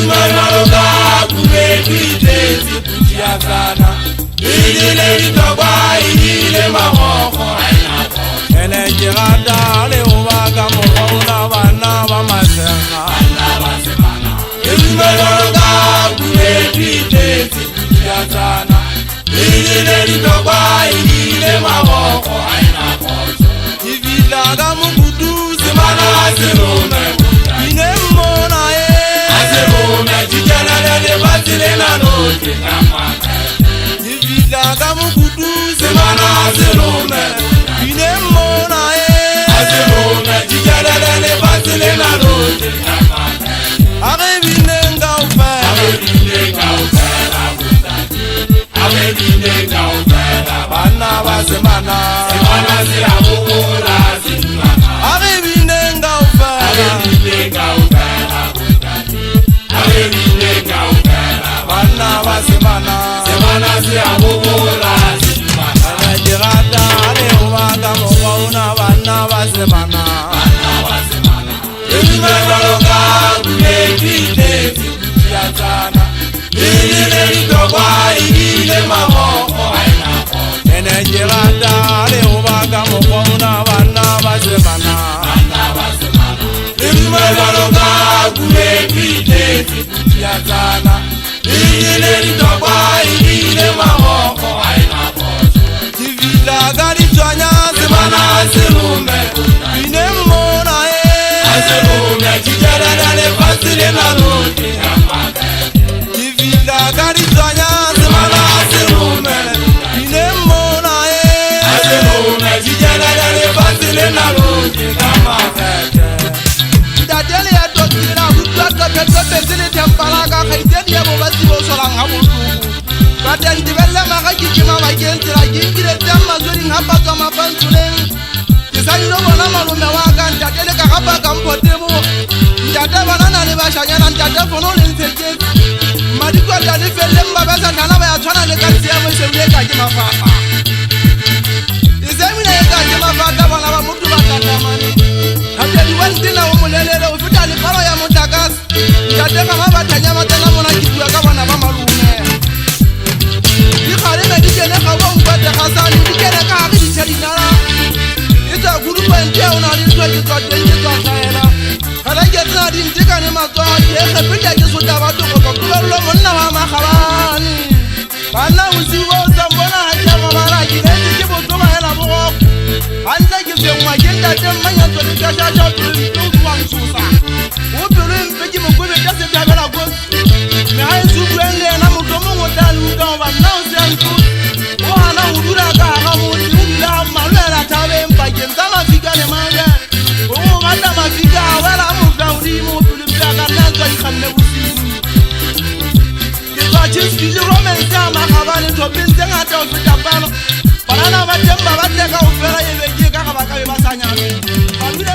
Maloga kumepite zikujiazana Ile litogwa ile mawoko Ene jirada le uwaga mwauna wana wa mazenga Maloga kumepite zikujiazana Ile litogwa ile mawoko Ivilaga mugudu zemana azirume Inemona Batilena note Ivilaga mugudu semana zelome Inemona azelome Tijalele batilena note Arevinenga ufera Arevinenga ufera Bana basemana Semana ziyabukula zimana Arevinenga ufera Arevinenga ufera Arevinenga ufera Bana basemana Semana ziyabukula zimana Jirada ale uwaga mwauna bana basemana Maloga kumepite zikujiazana Ile litogwa ile mawoko Ene jirada ale uwaga mwauna bana basemana Maloga kumepite zikujiazana Ile litogwa ile mawoko Tivilaga litwanya semana zelume Inemona Azelume tijarada le fasile na rote Tivilaga litwanya semana zelume Inemona Azelume tijarada le fasile na rote kama fete Dadele ya tokira utwaka pepe zile tempalaga kaiteni ya mobasi bosolang hamutu Badan dibella magaki kima magentira gingire tamma zuri ngapa kama pansulen Kisayiro bona malume waga ndadele kakapa kampotemo Ndada banana le bashanyana ndada fono le nteke Madiko dali felle mbabeza ndana ba yatwana le kansiya msewule kajima fafa Izemina yeka kajima fafa bana ba mutu batatamani Habedi wendina umulelele ufuta li paro ya mutagas Ndada kama batanya matana mona kitu akabana ba malume Ikare medikene kawo mbate khasani dikene ka akidi chadinala Ita guru pente ona litwa kitotenge tsaela Kala getna din tikane matwa ye khapinda ke soda batho ko kulolo monna wa makhabani Bana uziwo zambona haja mabara kineti ke botoma hela bo Anda ke se magenda temanya to dikasha tu wansusa Ubulu mpeki mukube tase tabela go Me hai subwele na mutomo ngodalu ka wa Wana udura ka muti ubila malera tabe mpake nzama fika le manga Mata mafika wala muka ulimu Tulimtaka nanzo ikhanne usini Kitwa chiski romance ya makhabani Topinze ngata ufita pano Banana batemba bateka ufera yebeki Kaka bakabe basanya Pamile